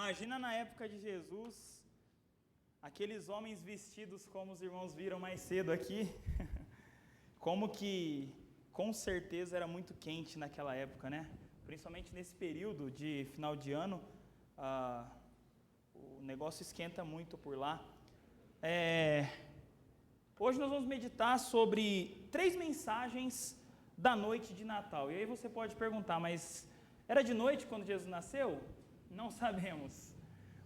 Imagina na época de Jesus, aqueles homens vestidos como os irmãos viram mais cedo aqui, como que com certeza era muito quente naquela época, né? Principalmente nesse período de final de ano, o negócio esquenta muito por lá. Hoje nós vamos meditar sobre 3 mensagens da noite de Natal. E aí você pode perguntar, mas era de noite quando Jesus nasceu? Não sabemos.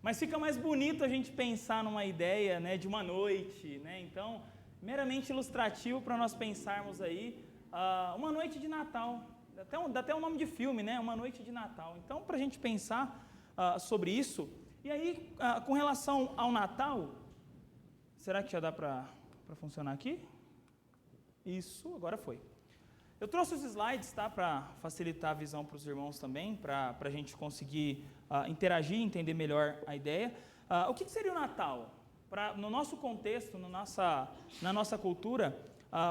Mas fica mais bonito a gente pensar numa ideia, né, de uma noite, né? Então, meramente ilustrativo para nós pensarmos aí, uma noite de Natal. Dá até um nome de filme, né? Uma noite de Natal. Então, para a gente pensar sobre isso. E aí, com relação ao Natal, será que já dá para funcionar aqui? Isso, agora foi. Eu trouxe os slides, tá, para facilitar a visão para os irmãos também, para a gente conseguir interagir, entender melhor a ideia. O que seria o Natal? No nosso contexto, na nossa cultura,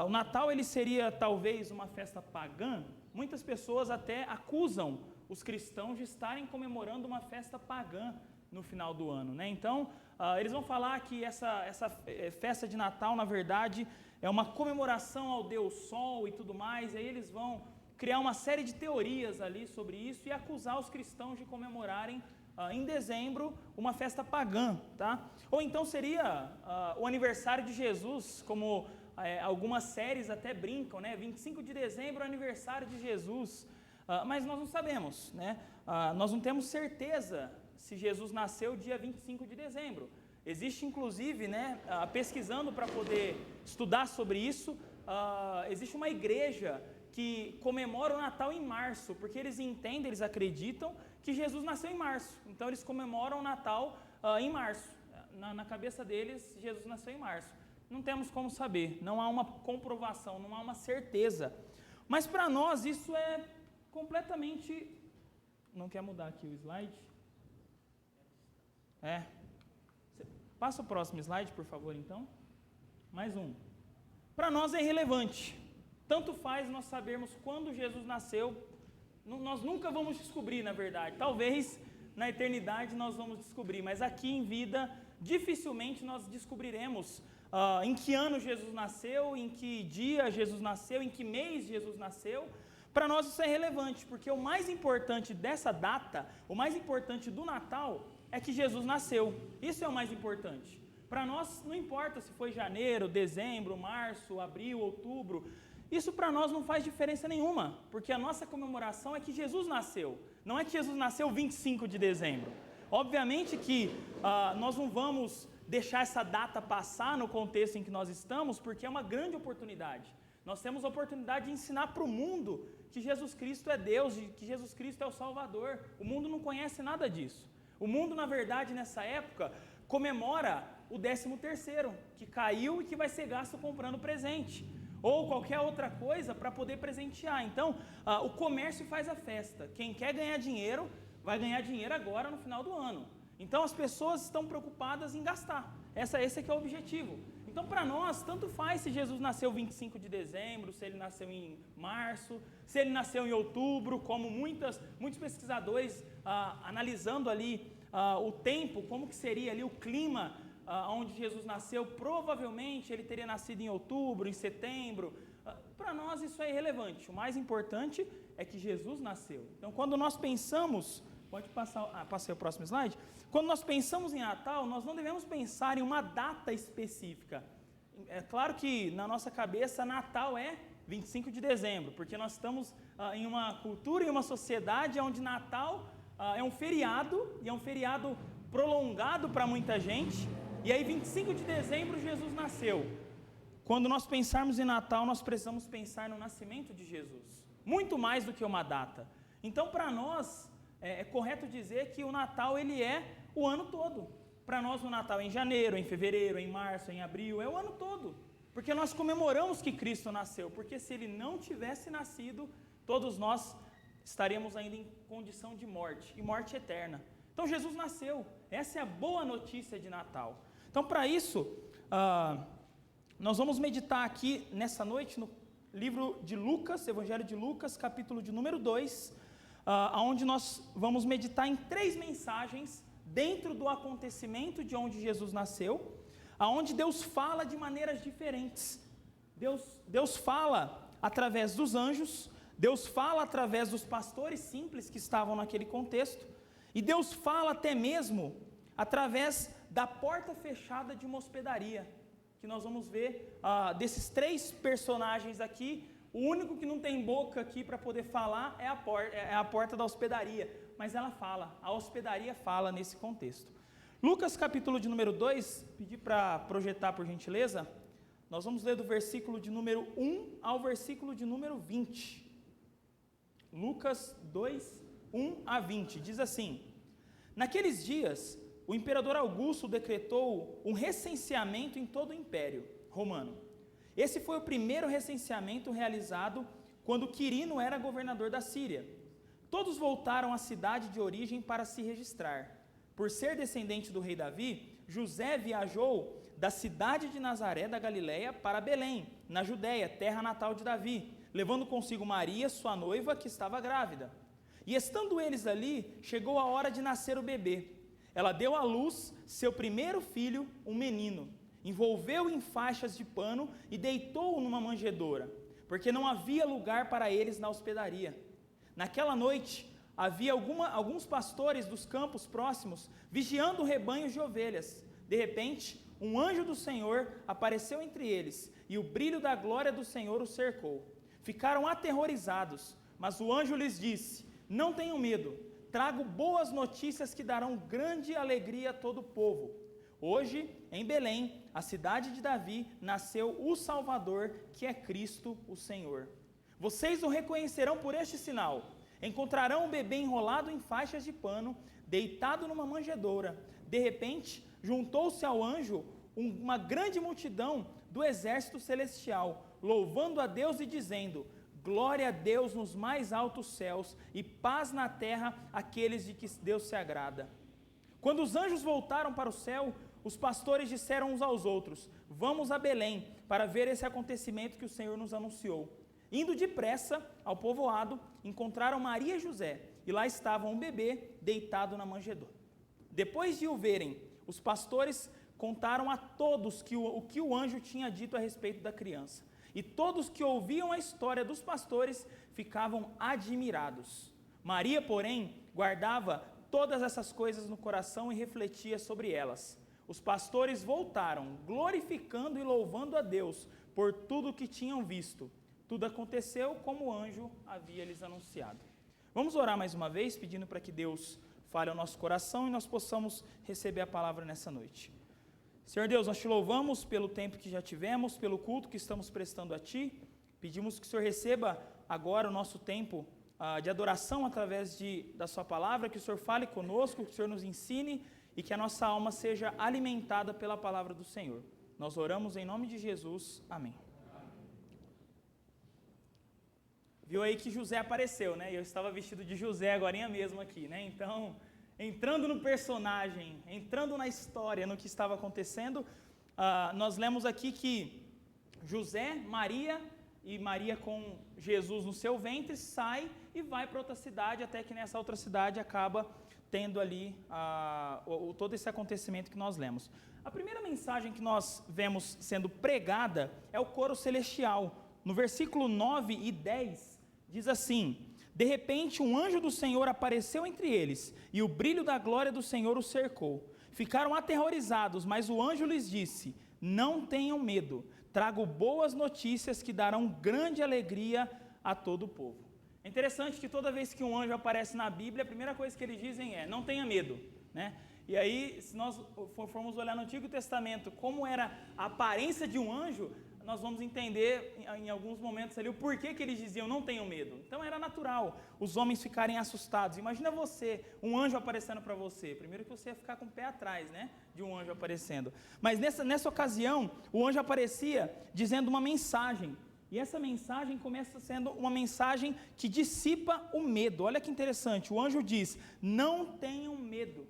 o Natal ele seria talvez uma festa pagã. Muitas pessoas até acusam os cristãos de estarem comemorando uma festa pagã no final do ano, né? Então, eles vão falar que essa festa de Natal, na verdade, é uma comemoração ao Deus Sol e tudo mais, e aí eles vão criar uma série de teorias ali sobre isso e acusar os cristãos de comemorarem em dezembro uma festa pagã, tá? Ou então seria o aniversário de Jesus, como algumas séries até brincam, né? 25 de dezembro é o aniversário de Jesus, mas nós não sabemos, né? Nós não temos certeza se Jesus nasceu dia 25 de dezembro. Existe, inclusive, né, pesquisando para poder estudar sobre isso, existe uma igreja que comemora o Natal em março, porque eles entendem, eles acreditam que Jesus nasceu em março. Então, eles comemoram o Natal em março. Na cabeça deles, Jesus nasceu em março. Não temos como saber, não há uma comprovação, não há uma certeza. Mas, para nós, isso é completamente... Não quer mudar aqui o slide? Passa o próximo slide, por favor, então. Mais um. Para nós é irrelevante. Tanto faz nós sabermos quando Jesus nasceu. Nós nunca vamos descobrir, na verdade. Talvez na eternidade nós vamos descobrir, mas aqui em vida, dificilmente nós descobriremos em que ano Jesus nasceu, em que dia Jesus nasceu, em que mês Jesus nasceu. Para nós isso é relevante, porque o mais importante dessa data, o mais importante do Natal, é que Jesus nasceu. Isso é o mais importante. Para nós não importa se foi janeiro, dezembro, março, abril, outubro. Isso para nós não faz diferença nenhuma, porque a nossa comemoração é que Jesus nasceu. Não é que Jesus nasceu 25 de dezembro. Obviamente que nós não vamos deixar essa data passar no contexto em que nós estamos, porque é uma grande oportunidade. Nós temos a oportunidade de ensinar para o mundo que Jesus Cristo é Deus, que Jesus Cristo é o Salvador. O mundo não conhece nada disso. O mundo, na verdade, nessa época, comemora o 13º, que caiu e que vai ser gasto comprando presente, ou qualquer outra coisa para poder presentear. Então, o comércio faz a festa. Quem quer ganhar dinheiro, vai ganhar dinheiro agora no final do ano. Então, as pessoas estão preocupadas em gastar. Esse é que é o objetivo. Então, para nós, tanto faz se Jesus nasceu 25 de dezembro, se ele nasceu em março, se ele nasceu em outubro, como muitos pesquisadores analisando ali o tempo, como que seria ali o clima onde Jesus nasceu, provavelmente ele teria nascido em outubro, em setembro. Para nós isso é irrelevante. O mais importante é que Jesus nasceu. Então, quando nós pensamos... Pode passar, passei o próximo slide. Quando nós pensamos em Natal, nós não devemos pensar em uma data específica. É claro que na nossa cabeça Natal é 25 de dezembro, porque nós estamos em uma cultura e uma sociedade onde Natal é um feriado, e é um feriado prolongado para muita gente, e aí 25 de dezembro Jesus nasceu. Quando nós pensarmos em Natal, nós precisamos pensar no nascimento de Jesus, muito mais do que uma data. Então, para nós... É correto dizer que o Natal ele é o ano todo. Para nós o Natal é em janeiro, em fevereiro, em março, em abril, é o ano todo. Porque nós comemoramos que Cristo nasceu, porque se ele não tivesse nascido, todos nós estaríamos ainda em condição de morte, e morte eterna. Então Jesus nasceu, essa é a boa notícia de Natal. Então para isso, nós vamos meditar aqui nessa noite no livro de Lucas, Evangelho de Lucas, capítulo de número 2, onde nós vamos meditar em 3 mensagens dentro do acontecimento de onde Jesus nasceu, aonde Deus fala de maneiras diferentes. Deus fala através dos anjos, Deus fala através dos pastores simples que estavam naquele contexto, e Deus fala até mesmo através da porta fechada de uma hospedaria, que nós vamos ver desses 3 personagens aqui, o único que não tem boca aqui para poder falar é a porta da hospedaria, mas ela fala, a hospedaria fala nesse contexto. Lucas capítulo de número 2, pedir para projetar por gentileza, nós vamos ler do versículo de número 1 ao versículo de número 20. Lucas 2, 1 a 20, diz assim: Naqueles dias, o imperador Augusto decretou um recenseamento em todo o Império Romano. Esse foi o primeiro recenseamento realizado quando Quirino era governador da Síria. Todos voltaram à cidade de origem para se registrar. Por ser descendente do rei Davi, José viajou da cidade de Nazaré da Galileia para Belém, na Judéia, terra natal de Davi, levando consigo Maria, sua noiva, que estava grávida. E estando eles ali, chegou a hora de nascer o bebê. Ela deu à luz seu primeiro filho, um menino, envolveu-o em faixas de pano e deitou-o numa manjedoura, porque não havia lugar para eles na hospedaria. Naquela noite, havia alguns pastores dos campos próximos, vigiando rebanhos de ovelhas. De repente, um anjo do Senhor apareceu entre eles, e o brilho da glória do Senhor os cercou. Ficaram aterrorizados, mas o anjo lhes disse: Não tenham medo, trago boas notícias que darão grande alegria a todo o povo. Hoje, em Belém, a cidade de Davi, nasceu o Salvador, que é Cristo o Senhor. Vocês o reconhecerão por este sinal: encontrarão o bebê enrolado em faixas de pano, deitado numa manjedoura. De repente, juntou-se ao anjo uma grande multidão do exército celestial, louvando a Deus e dizendo: Glória a Deus nos mais altos céus e paz na terra àqueles de que Deus se agrada. Quando os anjos voltaram para o céu, os pastores disseram uns aos outros: Vamos a Belém para ver esse acontecimento que o Senhor nos anunciou. Indo depressa ao povoado, encontraram Maria e José, e lá estava um bebê deitado na manjedoura. Depois de o verem, os pastores contaram a todos o que o anjo tinha dito a respeito da criança. E todos que ouviam a história dos pastores ficavam admirados. Maria, porém, guardava todas essas coisas no coração e refletia sobre elas. Os pastores voltaram, glorificando e louvando a Deus por tudo o que tinham visto. Tudo aconteceu como o anjo havia lhes anunciado. Vamos orar mais uma vez, pedindo para que Deus fale ao nosso coração e nós possamos receber a palavra nessa noite. Senhor Deus, nós te louvamos pelo tempo que já tivemos, pelo culto que estamos prestando a Ti. Pedimos que o Senhor receba agora o nosso tempo de adoração através da Sua palavra, que o Senhor fale conosco, que o Senhor nos ensine e que a nossa alma seja alimentada pela palavra do Senhor. Nós oramos em nome de Jesus. Amém. Viu aí que José apareceu, né? Eu estava vestido de José agorinha mesmo aqui, né? Então, entrando no personagem, entrando na história, no que estava acontecendo, nós lemos aqui que José, Maria e Maria com Jesus no seu ventre sai e vai para outra cidade, até que nessa outra cidade acaba tendo ali todo esse acontecimento que nós lemos. A primeira mensagem que nós vemos sendo pregada é o coro celestial. No versículo 9 e 10, diz assim: De repente um anjo do Senhor apareceu entre eles, e o brilho da glória do Senhor os cercou. Ficaram aterrorizados, mas o anjo lhes disse: Não tenham medo, trago boas notícias que darão grande alegria a todo o povo. É interessante que toda vez que um anjo aparece na Bíblia, a primeira coisa que eles dizem é: não tenha medo, né? E aí, se nós formos olhar no Antigo Testamento como era a aparência de um anjo, nós vamos entender em alguns momentos ali o porquê que eles diziam não tenham medo. Então era natural os homens ficarem assustados. Imagina você, um anjo aparecendo para você. Primeiro que você ia ficar com o pé atrás, né, de um anjo aparecendo. Mas nessa ocasião, o anjo aparecia dizendo uma mensagem. E essa mensagem começa sendo uma mensagem que dissipa o medo. Olha que interessante, o anjo diz: não tenham medo.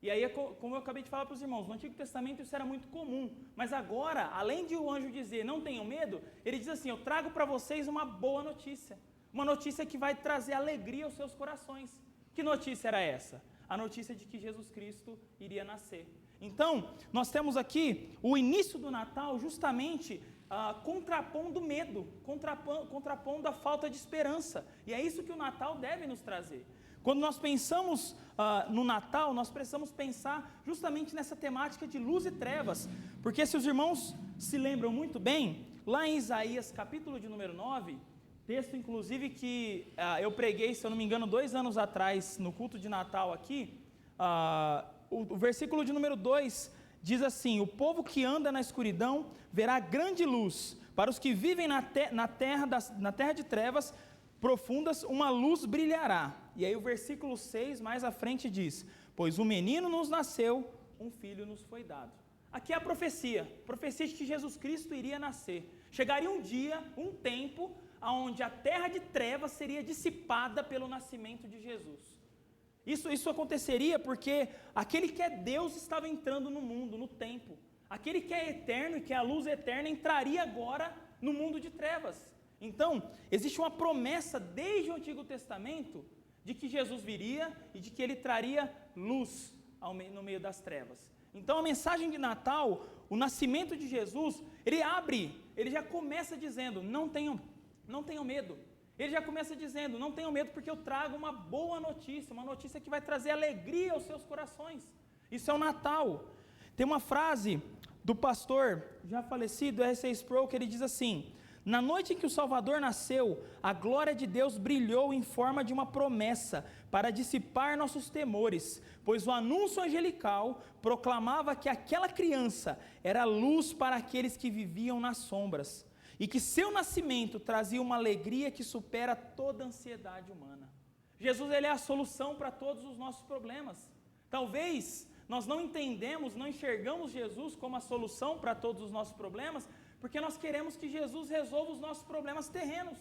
E aí, como eu acabei de falar para os irmãos, no Antigo Testamento isso era muito comum, mas agora, além de o anjo dizer, não tenham medo, ele diz assim: eu trago para vocês uma boa notícia, uma notícia que vai trazer alegria aos seus corações. Que notícia era essa? a notícia de que Jesus Cristo iria nascer. Então, nós temos aqui o início do Natal justamente contrapondo o medo, contrapondo a falta de esperança. E é isso que o Natal deve nos trazer. Quando nós pensamos no Natal, nós precisamos pensar justamente nessa temática de luz e trevas. Porque se os irmãos se lembram muito bem, lá em Isaías, capítulo de número 9, texto inclusive que eu preguei, se eu não me engano, 2 anos atrás, no culto de Natal aqui, o versículo de número 2 diz assim: o povo que anda na escuridão verá grande luz, para os que vivem na terra de trevas profundas, uma luz brilhará. E aí o versículo 6 mais à frente diz: pois um menino nos nasceu, um filho nos foi dado. Aqui é a profecia de que Jesus Cristo iria nascer. Chegaria um dia, um tempo, onde a terra de trevas seria dissipada pelo nascimento de Jesus. Isso aconteceria porque aquele que é Deus estava entrando no mundo, no tempo. Aquele que é eterno e que é a luz eterna entraria agora no mundo de trevas. Então, existe uma promessa desde o Antigo Testamento de que Jesus viria e de que ele traria luz no meio das trevas. Então, a mensagem de Natal, o nascimento de Jesus, ele já começa dizendo: não tenham medo. Ele já começa dizendo: não tenham medo, porque eu trago uma boa notícia, uma notícia que vai trazer alegria aos seus corações. Isso é o Natal. Tem uma frase do pastor já falecido, R.C. Sproul, que ele diz assim: na noite em que o Salvador nasceu, a glória de Deus brilhou em forma de uma promessa para dissipar nossos temores, pois o anúncio angelical proclamava que aquela criança era luz para aqueles que viviam nas sombras, e que seu nascimento trazia uma alegria que supera toda a ansiedade humana. Jesus, ele é a solução para todos os nossos problemas. Talvez nós não entendemos, não enxergamos Jesus como a solução para todos os nossos problemas, porque nós queremos que Jesus resolva os nossos problemas terrenos,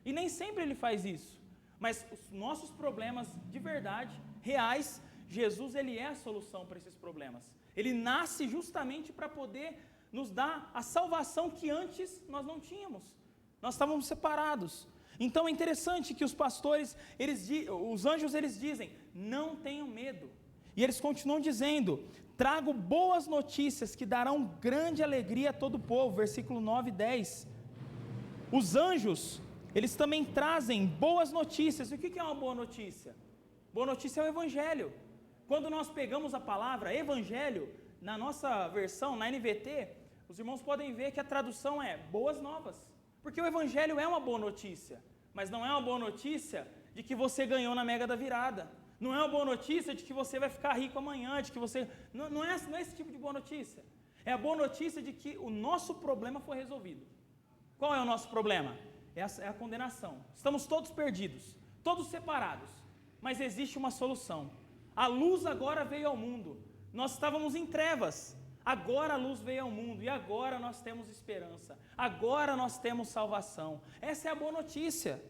e nem sempre ele faz isso. Mas os nossos problemas de verdade, reais, Jesus, ele é a solução para esses problemas. Ele nasce justamente para poder nos dar a salvação que antes nós não tínhamos. Nós estávamos separados. Então é interessante que os pastores, os anjos, eles dizem: não tenham medo. E eles continuam dizendo: trago boas notícias que darão grande alegria a todo o povo. Versículo 9 e 10. Os anjos, eles também trazem boas notícias. E o que é uma boa notícia? Boa notícia é o Evangelho. Quando nós pegamos a palavra Evangelho, na nossa versão, na NVT, os irmãos podem ver que a tradução é boas novas. Porque o Evangelho é uma boa notícia, mas não é uma boa notícia de que você ganhou na Mega da Virada. Não é uma boa notícia de que você vai ficar rico amanhã, de que você... Não é esse tipo de boa notícia. É a boa notícia de que o nosso problema foi resolvido. Qual é o nosso problema? É a condenação. Estamos todos perdidos, todos separados, mas existe uma solução. A luz agora veio ao mundo. Nós estávamos em trevas, agora a luz veio ao mundo, e agora nós temos esperança, agora nós temos salvação. Essa é a boa notícia.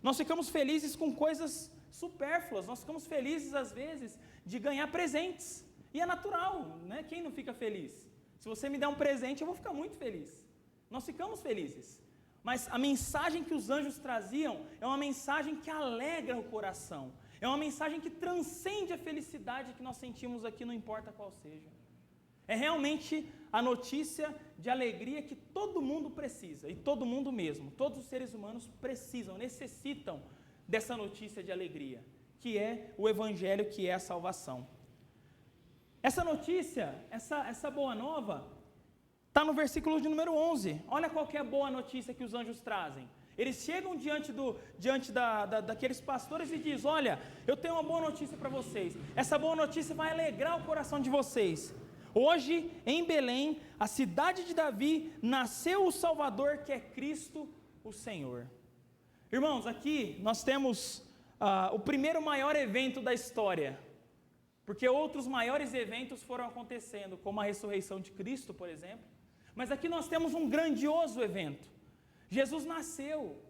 Nós ficamos felizes com coisas supérfluas, nós ficamos felizes às vezes de ganhar presentes, e é natural, né? Quem não fica feliz? Se você me der um presente, eu vou ficar muito feliz. Nós ficamos felizes, mas a mensagem que os anjos traziam é uma mensagem que alegra o coração, é uma mensagem que transcende a felicidade que nós sentimos aqui, não importa qual seja. É realmente a notícia de alegria que todo mundo precisa, e todo mundo mesmo, todos os seres humanos precisam, necessitam dessa notícia de alegria, que é o Evangelho, que é a salvação. Essa notícia, essa boa nova, está no versículo de número 11. Olha qual que é a boa notícia que os anjos trazem. Eles chegam diante daqueles pastores e dizem: olha, eu tenho uma boa notícia para vocês. Essa boa notícia vai alegrar o coração de vocês. Hoje, em Belém, a cidade de Davi, nasceu o Salvador, que é Cristo o Senhor. Irmãos, aqui nós temos o primeiro maior evento da história, porque outros maiores eventos foram acontecendo, como a ressurreição de Cristo, por exemplo. Mas aqui nós temos um grandioso evento. Jesus nasceu.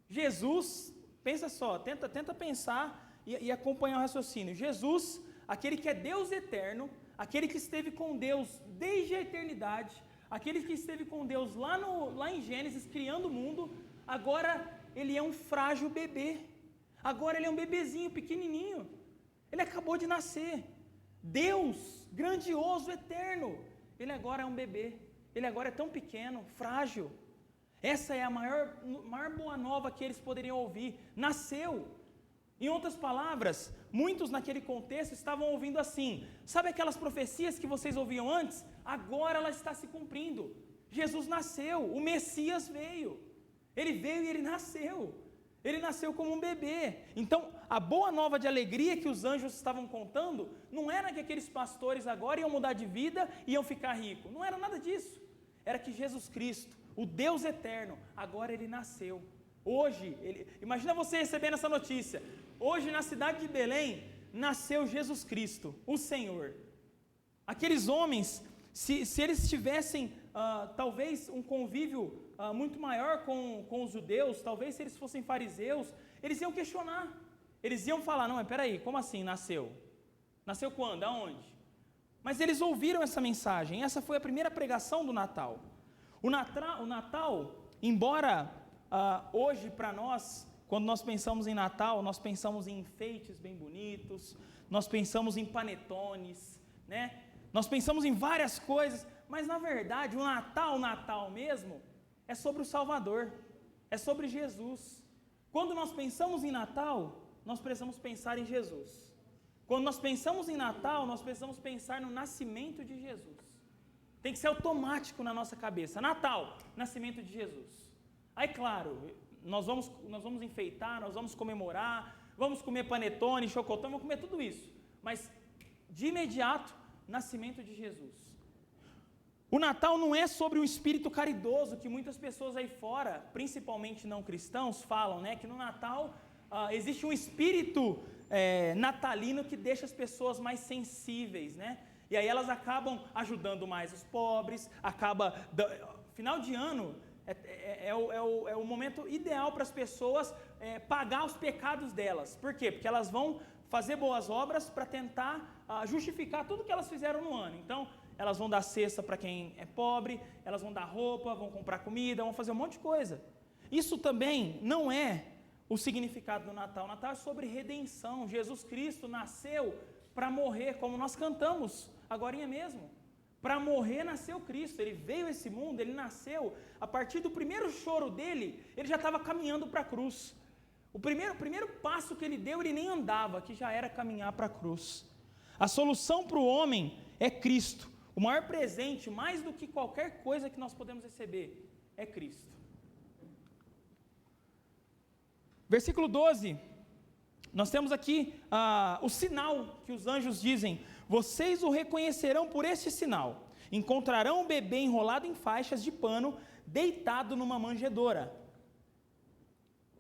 Jesus, pensa só, tenta pensar e acompanhar o raciocínio. Jesus, aquele que é Deus eterno, aquele que esteve com Deus desde a eternidade, aquele que esteve com Deus lá em Gênesis, criando o mundo, agora ele é um frágil bebê. Agora ele é um bebezinho pequenininho. Ele acabou de nascer. Deus, grandioso, eterno, ele agora é um bebê. Ele agora é tão pequeno, frágil. Essa é a maior boa nova que eles poderiam ouvir. Nasceu. Em outras palavras, muitos naquele contexto estavam ouvindo assim: sabe aquelas profecias que vocês ouviam antes? Agora ela está se cumprindo. Jesus nasceu, o Messias veio. Ele veio e ele nasceu. Ele nasceu como um bebê. Então, a boa nova de alegria que os anjos estavam contando, não era que aqueles pastores agora iam mudar de vida e iam ficar ricos. Não era nada disso. Era que Jesus Cristo, o Deus eterno, agora ele nasceu. Hoje, imagina você recebendo essa notícia. Hoje, na cidade de Belém, nasceu Jesus Cristo, o Senhor. Aqueles homens, se eles tivessem talvez um convívio muito maior com os judeus, talvez se eles fossem fariseus, eles iam questionar. Eles iam falar: não, mas peraí, como assim nasceu? Nasceu quando? Aonde? Mas eles ouviram essa mensagem. Essa foi a primeira pregação do Natal. O Natal, embora hoje para nós, quando nós pensamos em Natal, nós pensamos em enfeites bem bonitos, nós pensamos em panetones, né? Nós pensamos em várias coisas, mas na verdade o Natal mesmo, é sobre o Salvador, é sobre Jesus. Quando nós pensamos em Natal, nós precisamos pensar em Jesus. Quando nós pensamos em Natal, nós precisamos pensar no nascimento de Jesus. Tem que ser automático na nossa cabeça. Natal, nascimento de Jesus. Aí claro, nós vamos enfeitar, nós vamos comemorar, vamos comer panetone, chocotone, vamos comer tudo isso. Mas de imediato, nascimento de Jesus. O Natal não é sobre um espírito caridoso que muitas pessoas aí fora, principalmente não cristãos, falam, né? Que no Natal existe um espírito natalino que deixa as pessoas mais sensíveis, né? E aí elas acabam ajudando mais os pobres, final de ano é o momento ideal para as pessoas pagar os pecados delas. Por quê? Porque elas vão fazer boas obras para tentar justificar tudo que elas fizeram no ano. Então, elas vão dar cesta para quem é pobre, elas vão dar roupa, vão comprar comida, vão fazer um monte de coisa. Isso também não é o significado do Natal. O Natal é sobre redenção. Jesus Cristo nasceu para morrer, como nós cantamos agorinha mesmo. Para morrer nasceu Cristo. Ele veio a esse mundo, ele nasceu. A partir do primeiro choro dele, ele já estava caminhando para a cruz. O primeiro passo que ele deu, ele nem andava, que já era caminhar para a cruz. A solução para o homem é Cristo. O maior presente, mais do que qualquer coisa que nós podemos receber, é Cristo. Versículo 12, nós temos aqui o sinal que os anjos dizem: vocês o reconhecerão por este sinal, encontrarão um bebê enrolado em faixas de pano, deitado numa manjedoura.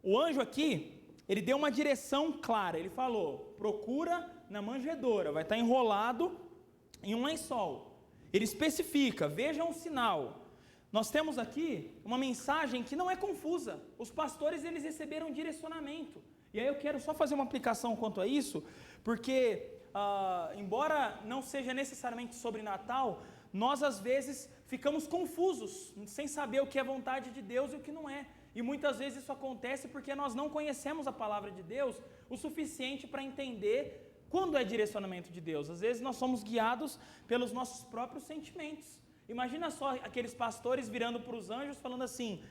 O anjo aqui, ele deu uma direção clara, ele falou: procura na manjedoura, vai estar enrolado em um lençol. Ele especifica, veja um sinal. Nós temos aqui uma mensagem que não é confusa. Os pastores, eles receberam direcionamento. E aí eu quero só fazer uma aplicação quanto a isso, porque embora não seja necessariamente sobre Natal, nós às vezes ficamos confusos, sem saber o que é vontade de Deus e o que não é. E muitas vezes isso acontece porque nós não conhecemos a palavra de Deus o suficiente para entender quando é direcionamento de Deus. Às vezes nós somos guiados pelos nossos próprios sentimentos. Imagina só aqueles pastores virando para os anjos falando assim: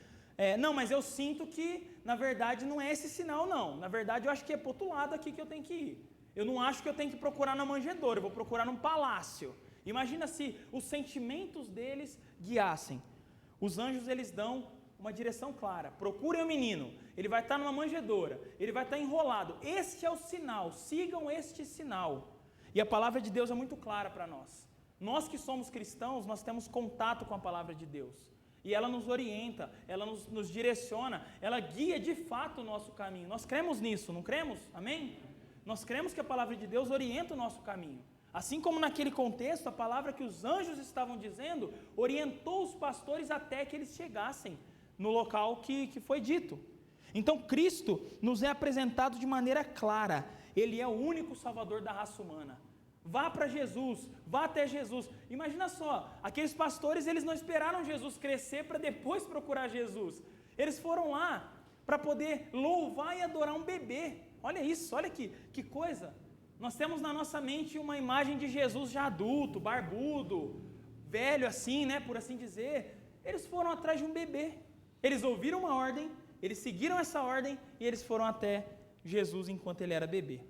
não, mas eu sinto que na verdade não é esse sinal não. Na verdade eu acho que é para o outro lado aqui que eu tenho que ir. Eu não acho que eu tenho que procurar na manjedoura, eu vou procurar num palácio. Imagina se os sentimentos deles guiassem. Os anjos, eles dão uma direção clara: procurem o menino, ele vai estar numa manjedoura, ele vai estar enrolado, este é o sinal, sigam este sinal. E a palavra de Deus é muito clara para nós. Nós que somos cristãos, nós temos contato com a palavra de Deus, e ela nos orienta, ela nos direciona, ela guia de fato o nosso caminho. Nós cremos nisso, não cremos? Amém? Nós cremos que a palavra de Deus orienta o nosso caminho. Assim como naquele contexto, a palavra que os anjos estavam dizendo orientou os pastores até que eles chegassem no local que foi dito. Então Cristo nos é apresentado de maneira clara. Ele é o único salvador da raça humana. Vá para Jesus, vá até Jesus. Imagina só, aqueles pastores, eles não esperaram Jesus crescer para depois procurar Jesus. Eles foram lá para poder louvar e adorar um bebê. Olha isso, olha que coisa. Nós temos na nossa mente uma imagem de Jesus já adulto, barbudo, velho assim, né, por assim dizer. Eles foram atrás de um bebê. Eles ouviram uma ordem, eles seguiram essa ordem e eles foram até Jesus enquanto ele era bebê.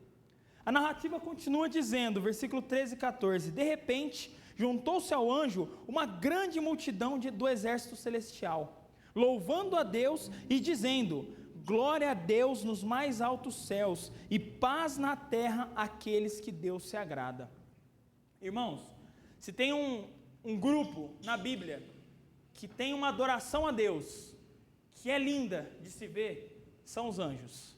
A narrativa continua dizendo, versículo 13 e 14, de repente, juntou-se ao anjo uma grande multidão do exército celestial, louvando a Deus e dizendo, glória a Deus nos mais altos céus e paz na terra àqueles que Deus se agrada. Irmãos, se tem um grupo na Bíblia que tem uma adoração a Deus, que é linda de se ver, são os anjos.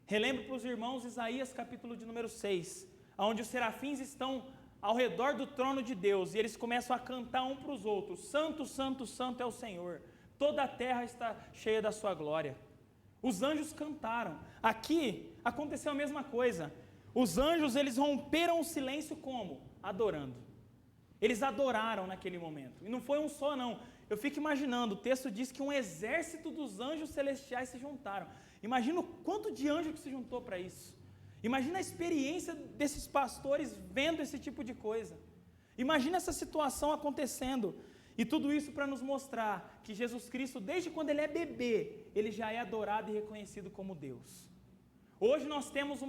Relembro para os irmãos Isaías capítulo de número 6, onde os serafins estão ao redor do trono de Deus, e eles começam a cantar um para os outros, santo, santo, santo é o Senhor, toda a terra está cheia da sua glória. Os anjos cantaram. Aqui aconteceu a mesma coisa. Os anjos, eles romperam o silêncio como? Adorando. Eles adoraram naquele momento. E não foi um só não. Eu fico imaginando, o texto diz que um exército dos anjos celestiais se juntaram. Imagina o quanto de anjo que se juntou para isso. Imagina a experiência desses pastores vendo esse tipo de coisa. Imagina essa situação acontecendo. E tudo isso para nos mostrar que Jesus Cristo, desde quando ele é bebê, ele já é adorado e reconhecido como Deus. Hoje nós temos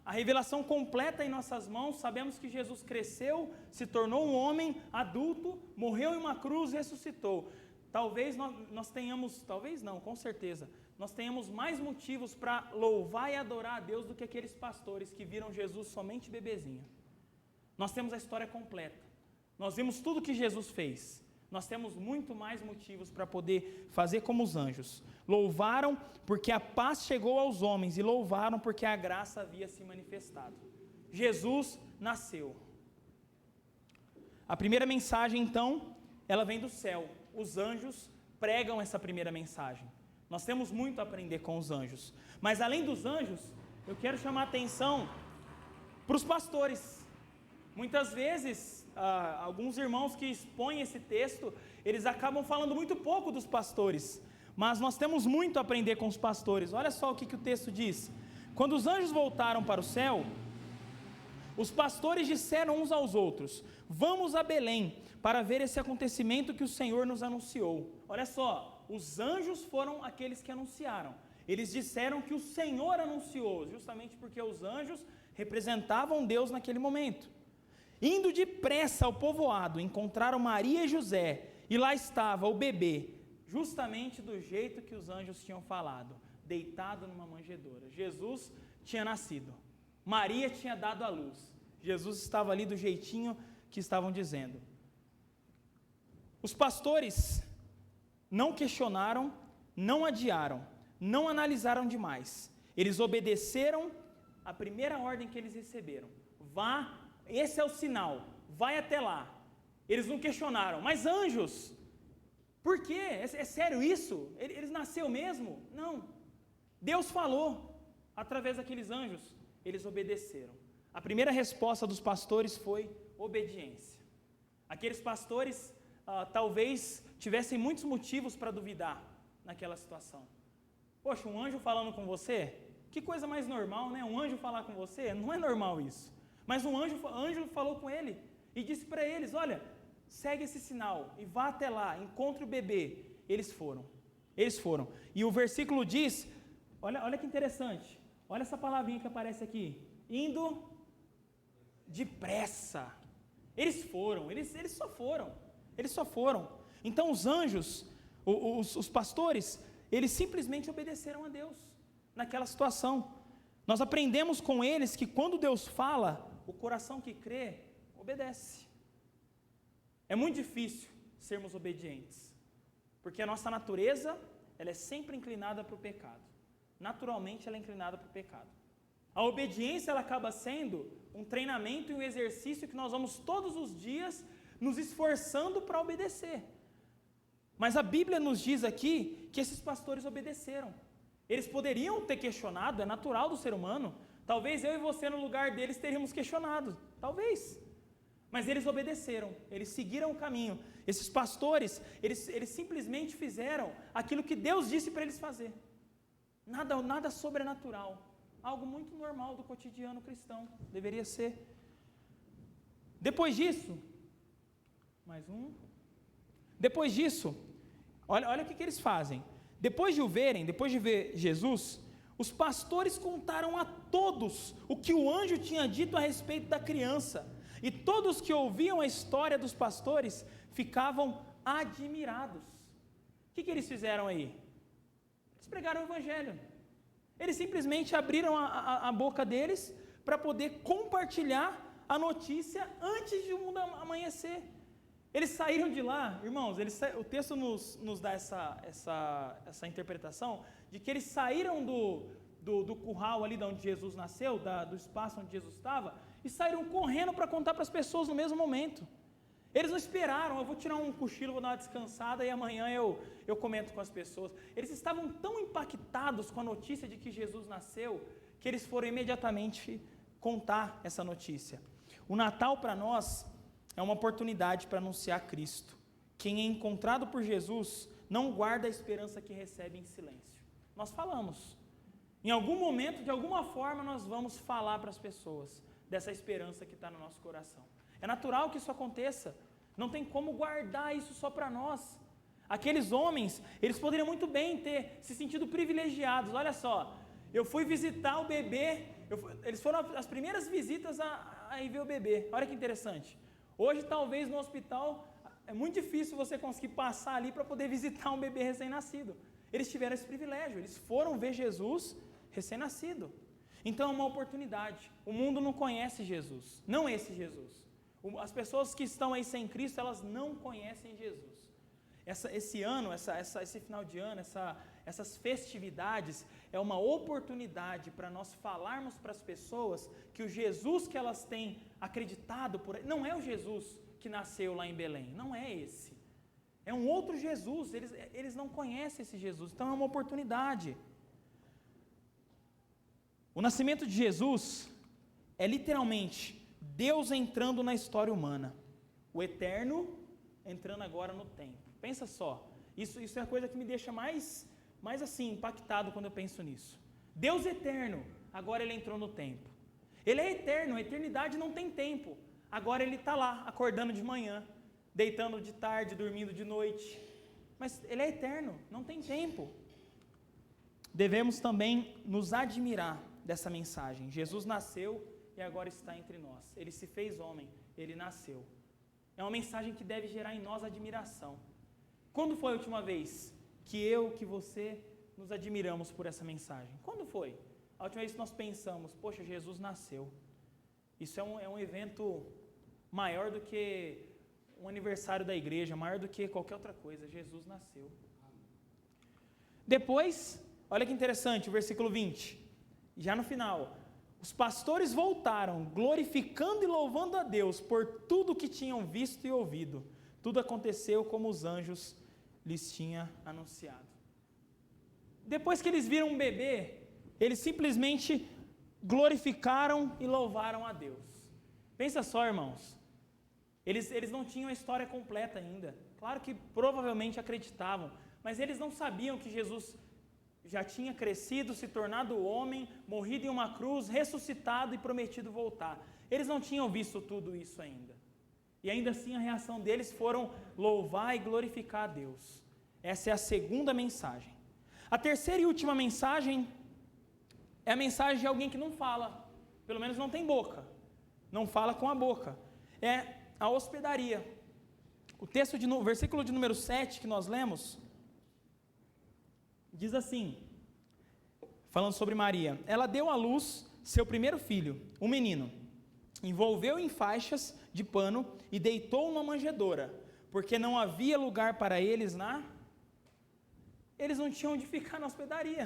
a revelação completa em nossas mãos, sabemos que Jesus cresceu, se tornou um homem adulto, morreu em uma cruz e ressuscitou. Talvez nós tenhamos, talvez não, com certeza, nós tenhamos mais motivos para louvar e adorar a Deus do que aqueles pastores que viram Jesus somente bebezinho. Nós temos a história completa, nós vimos tudo que Jesus fez. Nós temos muito mais motivos para poder fazer como os anjos. Louvaram porque a paz chegou aos homens e louvaram porque a graça havia se manifestado. Jesus nasceu. A primeira mensagem, então, ela vem do céu. Os anjos pregam essa primeira mensagem. Nós temos muito a aprender com os anjos. Mas além dos anjos, eu quero chamar a atenção para os pastores. Muitas vezes, alguns irmãos que expõem esse texto, eles acabam falando muito pouco dos pastores, mas nós temos muito a aprender com os pastores. Olha só o que o texto diz. Quando os anjos voltaram para o céu, os pastores disseram uns aos outros, vamos a Belém, para ver esse acontecimento que o Senhor nos anunciou. Olha só, os anjos foram aqueles que anunciaram. Eles disseram que o Senhor anunciou, justamente porque os anjos representavam Deus naquele momento. Indo depressa ao povoado, encontraram Maria e José, e lá estava o bebê, justamente do jeito que os anjos tinham falado, deitado numa manjedoura. Jesus tinha nascido, Maria tinha dado à luz, Jesus estava ali do jeitinho que estavam dizendo. Os pastores não questionaram, não adiaram, não analisaram demais, eles obedeceram a primeira ordem que eles receberam, vá. Esse é o sinal, vai até lá. Eles não questionaram, mas anjos, por quê? É sério isso? Eles nasceu mesmo? Não. Deus falou através daqueles anjos, eles obedeceram. A primeira resposta dos pastores foi obediência. Aqueles pastores talvez tivessem muitos motivos para duvidar naquela situação. Poxa, um anjo falando com você? Que coisa mais normal, né? Um anjo falar com você? Não é normal isso. Mas um anjo falou com ele e disse para eles, olha, segue esse sinal e vá até lá, encontre o bebê. Eles foram. E o versículo diz, olha que interessante, olha essa palavrinha que aparece aqui, indo depressa. Eles só foram. Então os anjos, os pastores, eles simplesmente obedeceram a Deus naquela situação. Nós aprendemos com eles que quando Deus fala, o coração que crê, obedece. É muito difícil sermos obedientes, porque a nossa natureza, ela é sempre inclinada para o pecado. Naturalmente, ela é inclinada para o pecado. A obediência, ela acaba sendo um treinamento e um exercício que nós vamos todos os dias nos esforçando para obedecer. Mas a Bíblia nos diz aqui que esses pastores obedeceram. Eles poderiam ter questionado, é natural do ser humano. Talvez eu e você no lugar deles teríamos questionado, talvez. Mas eles obedeceram, eles seguiram o caminho. Esses pastores, eles simplesmente fizeram aquilo que Deus disse para eles fazer. Nada sobrenatural. Algo muito normal do cotidiano cristão, deveria ser. Depois disso, mais um. Depois disso, olha o que eles fazem. Depois de ver Jesus, os pastores contaram a todos o que o anjo tinha dito a respeito da criança. E todos que ouviam a história dos pastores ficavam admirados. O que eles fizeram aí? Eles pregaram o evangelho. Eles simplesmente abriram a boca deles para poder compartilhar a notícia antes de o mundo amanhecer. Eles saíram de lá, irmãos, o texto nos dá essa interpretação de que eles saíram do curral ali de onde Jesus nasceu, do espaço onde Jesus estava, e saíram correndo para contar para as pessoas no mesmo momento. Eles não esperaram, eu vou tirar um cochilo, vou dar uma descansada e amanhã eu comento com as pessoas. Eles estavam tão impactados com a notícia de que Jesus nasceu, que eles foram imediatamente contar essa notícia. O Natal para nós é uma oportunidade para anunciar Cristo. Quem é encontrado por Jesus não guarda a esperança que recebe em silêncio. Nós falamos. Em algum momento, de alguma forma, nós vamos falar para as pessoas dessa esperança que está no nosso coração. É natural que isso aconteça. Não tem como guardar isso só para nós. Aqueles homens, eles poderiam muito bem ter se sentido privilegiados. Olha só, eu fui visitar o bebê, eles foram as primeiras visitas a ir ver o bebê. Olha que interessante. Hoje, talvez, no hospital, é muito difícil você conseguir passar ali para poder visitar um bebê recém-nascido. Eles tiveram esse privilégio, eles foram ver Jesus recém-nascido. Então é uma oportunidade. O mundo não conhece Jesus, não esse Jesus. As pessoas que estão aí sem Cristo, elas não conhecem Jesus. Esse ano, esse final de ano, essas festividades, é uma oportunidade para nós falarmos para as pessoas que o Jesus que elas têm acreditado por aí, não é o Jesus que nasceu lá em Belém, não é esse. É um outro Jesus, eles não conhecem esse Jesus, então é uma oportunidade. O nascimento de Jesus é literalmente Deus entrando na história humana, o eterno entrando agora no tempo. Pensa só, isso é a coisa que me deixa mais assim, impactado quando eu penso nisso. Deus eterno, agora ele entrou no tempo. Ele é eterno, a eternidade não tem tempo. Agora ele está lá, acordando de manhã, deitando de tarde, dormindo de noite. Mas ele é eterno, não tem tempo. Devemos também nos admirar dessa mensagem. Jesus nasceu e agora está entre nós. Ele se fez homem, ele nasceu. É uma mensagem que deve gerar em nós admiração. Quando foi a última vez que você nos admiramos por essa mensagem? Quando foi? A última vez que nós pensamos, poxa, Jesus nasceu. Isso é um evento maior do que um aniversário da igreja, maior do que qualquer outra coisa. Jesus nasceu. Depois, olha que interessante, o versículo 20. Já no final, os pastores voltaram, glorificando e louvando a Deus por tudo que tinham visto e ouvido. Tudo aconteceu como os anjos lhes tinham anunciado. Depois que eles viram um bebê, eles simplesmente glorificaram e louvaram a Deus. Pensa só, irmãos, eles não tinham a história completa ainda. Claro que provavelmente acreditavam, mas eles não sabiam que Jesus já tinha crescido, se tornado homem, morrido em uma cruz, ressuscitado e prometido voltar. Eles não tinham visto tudo isso ainda. E ainda assim a reação deles foram louvar e glorificar a Deus. Essa é a segunda mensagem. A terceira e última mensagem é a mensagem de alguém que não fala, pelo menos não tem boca, não fala com a boca. É a hospedaria. O texto versículo de número 7 que nós lemos, diz assim, falando sobre Maria: ela deu à luz seu primeiro filho, um menino, envolveu em faixas de pano e deitou numa manjedoura, porque não havia lugar para eles eles não tinham onde ficar na hospedaria.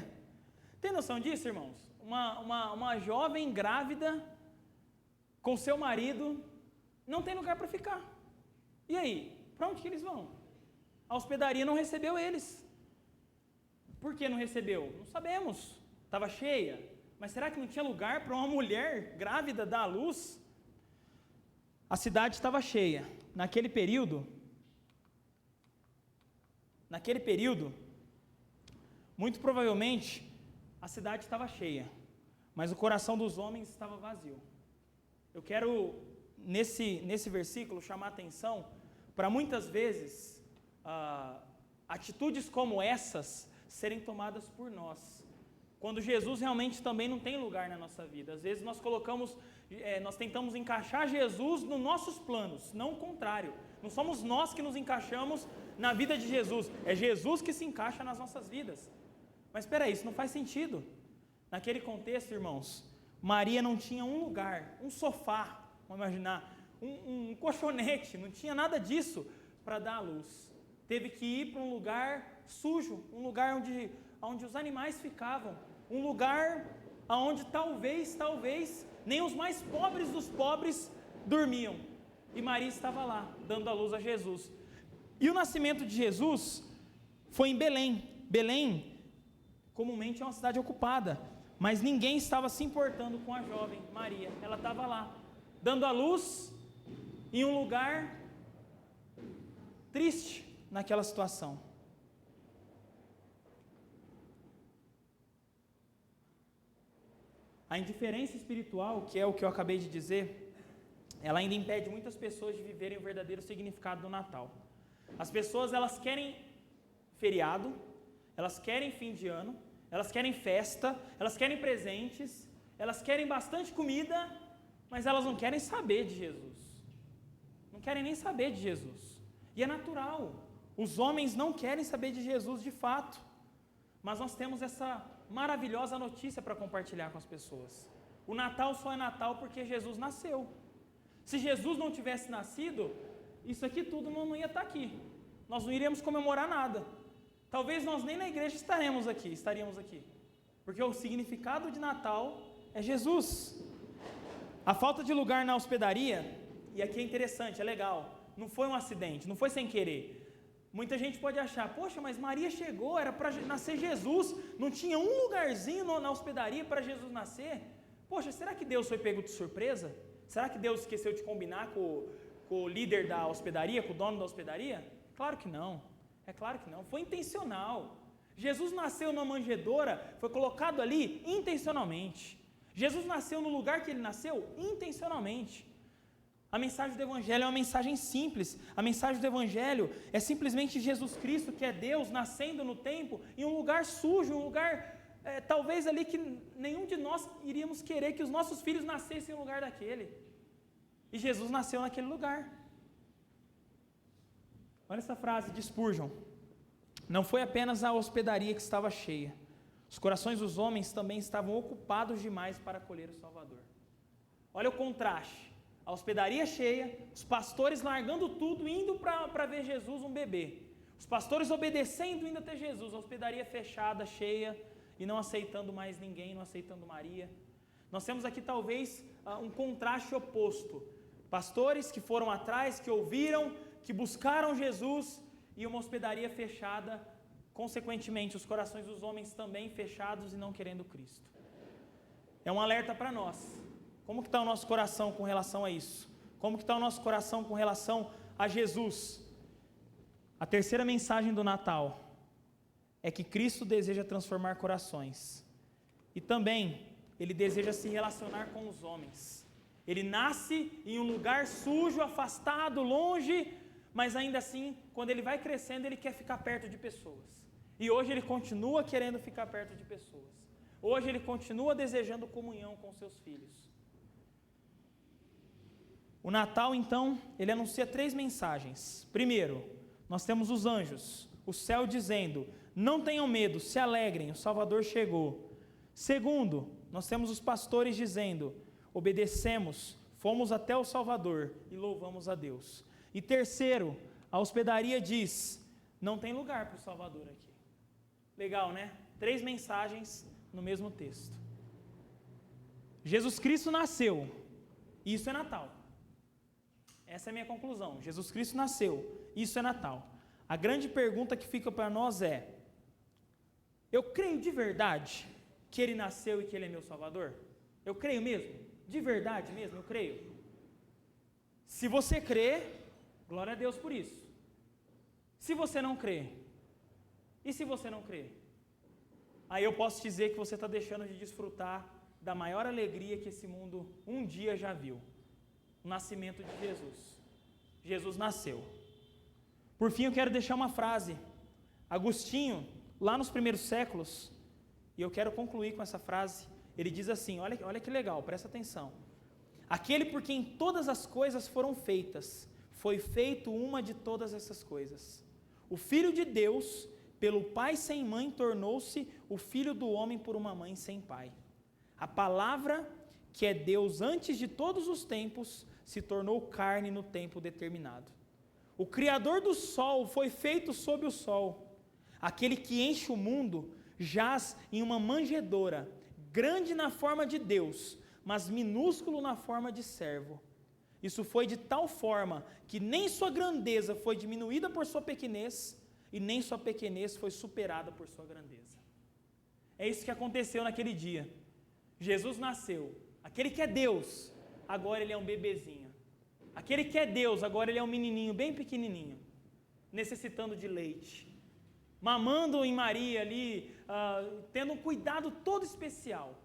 Tem noção disso, irmãos? Uma jovem grávida com seu marido não tem lugar para ficar. E aí, para onde que eles vão? A hospedaria não recebeu eles. Por que não recebeu? Não sabemos. Estava cheia. Mas será que não tinha lugar para uma mulher grávida dar à luz? A cidade estava cheia. Naquele período, muito provavelmente, a cidade estava cheia. mas o coração dos homens estava vazio. Eu quero, nesse versículo, chamar a atenção para muitas vezes atitudes como essas serem tomadas por nós, quando Jesus realmente também não tem lugar na nossa vida. Às vezes nós nós tentamos encaixar Jesus nos nossos planos, não o contrário. Não somos nós que nos encaixamos na vida de Jesus, é Jesus que se encaixa nas nossas vidas. Mas espera aí, isso não faz sentido. Naquele contexto, irmãos, Maria não tinha um lugar, um sofá, vamos imaginar, um colchonete, não tinha nada disso para dar à luz. Teve que ir para um lugar sujo, um lugar onde os animais ficavam, um lugar onde talvez, nem os mais pobres dos pobres dormiam. E Maria estava lá, dando à luz a Jesus. E o nascimento de Jesus foi em Belém. Belém, comumente, é uma cidade ocupada, mas ninguém estava se importando com a jovem Maria. Ela estava lá, dando à luz em um lugar triste naquela situação. A indiferença espiritual, que é o que eu acabei de dizer, ela ainda impede muitas pessoas de viverem o verdadeiro significado do Natal. As pessoas, elas querem feriado, elas querem fim de ano, elas querem festa, elas querem presentes, elas querem bastante comida, mas elas não querem saber de Jesus. Não querem nem saber de Jesus. E é natural. Os homens não querem saber de Jesus de fato. Mas nós temos essa maravilhosa notícia para compartilhar com as pessoas. O Natal só é Natal porque Jesus nasceu. Se Jesus não tivesse nascido, isso aqui tudo não ia estar aqui. Nós não iríamos comemorar nada. Talvez nós nem na igreja estaríamos aqui. Porque o significado de Natal é Jesus. A falta de lugar na hospedaria, e aqui é interessante, é legal, não foi um acidente, não foi sem querer. Muita gente pode achar, poxa, mas Maria chegou, era para nascer Jesus, não tinha um lugarzinho na hospedaria para Jesus nascer? Poxa, será que Deus foi pego de surpresa? Será que Deus esqueceu de combinar com o líder da hospedaria, com o dono da hospedaria? Claro que não, foi intencional. Jesus nasceu numa manjedoura, foi colocado ali intencionalmente. Jesus nasceu no lugar que ele nasceu intencionalmente. A mensagem do Evangelho é uma mensagem simples. A mensagem do Evangelho é simplesmente Jesus Cristo, que é Deus, nascendo no tempo, em um lugar sujo, um lugar, talvez ali que nenhum de nós iríamos querer que os nossos filhos nascessem em um lugar daquele. E Jesus nasceu naquele lugar. Olha essa frase de Spurgeon. Não foi apenas a hospedaria que estava cheia. Os corações dos homens também estavam ocupados demais para acolher o Salvador. Olha o contraste. A hospedaria cheia, os pastores largando tudo, indo para ver Jesus, um bebê. Os pastores obedecendo, indo até Jesus. A hospedaria fechada, cheia, e não aceitando mais ninguém, não aceitando Maria. Nós temos aqui talvez um contraste oposto. Pastores que foram atrás, que ouviram, que buscaram Jesus, e uma hospedaria fechada, consequentemente, os corações dos homens também fechados e não querendo Cristo. É um alerta para nós. Como que está o nosso coração com relação a isso? Como que está o nosso coração com relação a Jesus? A terceira mensagem do Natal é que Cristo deseja transformar corações. E também, Ele deseja se relacionar com os homens. Ele nasce em um lugar sujo, afastado, longe, mas ainda assim, quando Ele vai crescendo, Ele quer ficar perto de pessoas. E hoje Ele continua querendo ficar perto de pessoas. Hoje Ele continua desejando comunhão com seus filhos. O Natal, então, ele anuncia 3 mensagens. Primeiro, nós temos os anjos, o céu dizendo, não tenham medo, se alegrem, o Salvador chegou. Segundo, nós temos os pastores dizendo, obedecemos, fomos até o Salvador e louvamos a Deus. E terceiro, a hospedaria diz, não tem lugar para o Salvador aqui. Legal, né? 3 mensagens no mesmo texto. Jesus Cristo nasceu, e isso é Natal. Essa é a minha conclusão. Jesus Cristo nasceu, isso é Natal. A grande pergunta que fica para nós é, eu creio de verdade que Ele nasceu e que Ele é meu Salvador? Eu creio mesmo? De verdade mesmo, eu creio? Se você crê, glória a Deus por isso. Se você não crê, e se você não crê? Aí eu posso dizer que você está deixando de desfrutar da maior alegria que esse mundo um dia já viu: o nascimento de Jesus. Jesus nasceu. Por fim, eu quero deixar uma frase. Agostinho, lá nos primeiros séculos, e eu quero concluir com essa frase, ele diz assim, olha que legal, presta atenção: aquele por quem todas as coisas foram feitas, foi feito uma de todas essas coisas. O Filho de Deus, pelo Pai sem mãe, tornou-se o Filho do homem por uma mãe sem pai. A palavra, que é Deus antes de todos os tempos, se tornou carne no tempo determinado. O Criador do sol foi feito sob o sol. Aquele que enche o mundo jaz em uma manjedoura, grande na forma de Deus, mas minúsculo na forma de servo. Isso foi de tal forma que nem sua grandeza foi diminuída por sua pequenez, e nem sua pequenez foi superada por sua grandeza. É isso que aconteceu naquele dia. Jesus nasceu. Aquele que é Deus, agora ele é um bebezinho. Aquele que é Deus, agora ele é um menininho bem pequenininho, necessitando de leite, mamando em Maria ali, tendo um cuidado todo especial.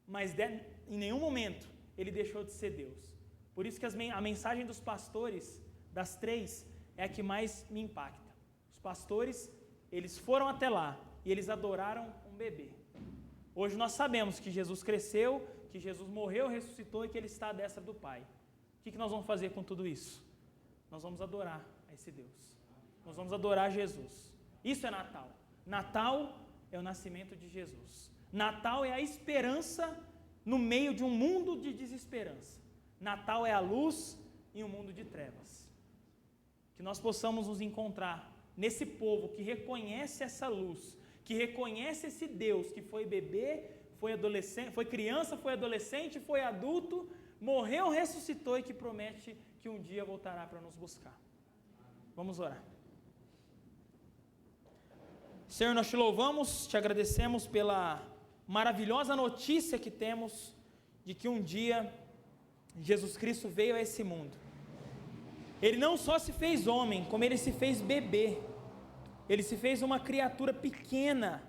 Mas em nenhum momento ele deixou de ser Deus. Por isso que a mensagem dos pastores, das três, é a que mais me impacta. Os pastores, eles foram até lá e eles adoraram um bebê. Hoje nós sabemos que Jesus cresceu, que Jesus morreu, ressuscitou e que ele está à destra do Pai. O que nós vamos fazer com tudo isso? Nós vamos adorar a esse Deus. Nós vamos adorar Jesus. Isso é Natal. Natal é o nascimento de Jesus. Natal é a esperança no meio de um mundo de desesperança. Natal é a luz em um mundo de trevas. Que nós possamos nos encontrar nesse povo que reconhece essa luz, que reconhece esse Deus que foi bebê, foi adolescente, foi criança, foi adolescente, foi adulto, morreu, ressuscitou e que promete que um dia voltará para nos buscar. Vamos orar. Senhor, nós te louvamos, te agradecemos pela maravilhosa notícia que temos de que um dia Jesus Cristo veio a esse mundo. Ele não só se fez homem, como ele se fez bebê. Ele se fez uma criatura pequena,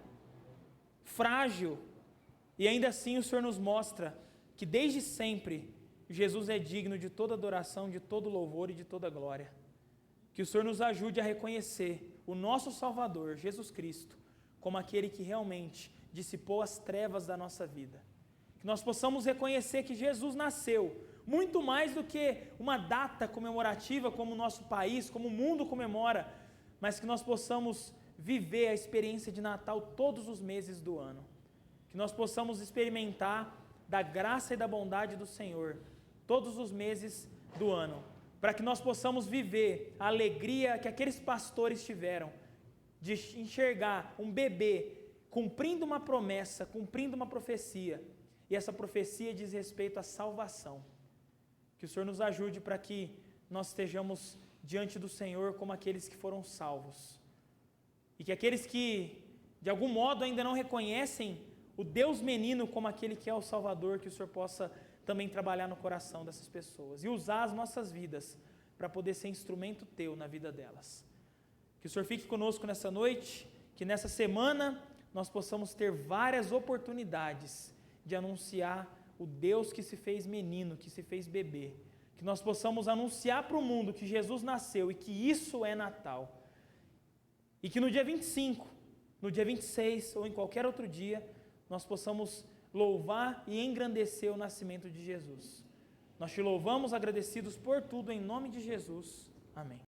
frágil, e ainda assim o Senhor nos mostra que desde sempre Jesus é digno de toda adoração, de todo louvor e de toda glória. Que o Senhor nos ajude a reconhecer o nosso Salvador, Jesus Cristo, como aquele que realmente dissipou as trevas da nossa vida. Que nós possamos reconhecer que Jesus nasceu, muito mais do que uma data comemorativa como o nosso país, como o mundo comemora, mas que nós possamos viver a experiência de Natal todos os meses do ano. Que nós possamos experimentar da graça e da bondade do Senhor todos os meses do ano, para que nós possamos viver a alegria que aqueles pastores tiveram de enxergar um bebê cumprindo uma promessa, cumprindo uma profecia, e essa profecia diz respeito à salvação. Que o Senhor nos ajude para que nós estejamos diante do Senhor como aqueles que foram salvos, e que aqueles que de algum modo ainda não reconhecem o Deus menino como aquele que é o Salvador, que o Senhor possa também trabalhar no coração dessas pessoas e usar as nossas vidas para poder ser instrumento teu na vida delas. Que o Senhor fique conosco nessa noite, que nessa semana nós possamos ter várias oportunidades de anunciar o Deus que se fez menino, que se fez bebê. Que nós possamos anunciar para o mundo que Jesus nasceu e que isso é Natal. E que no dia 25, no dia 26 ou em qualquer outro dia, nós possamos louvar e engrandecer o nascimento de Jesus. Nós te louvamos agradecidos por tudo em nome de Jesus. Amém.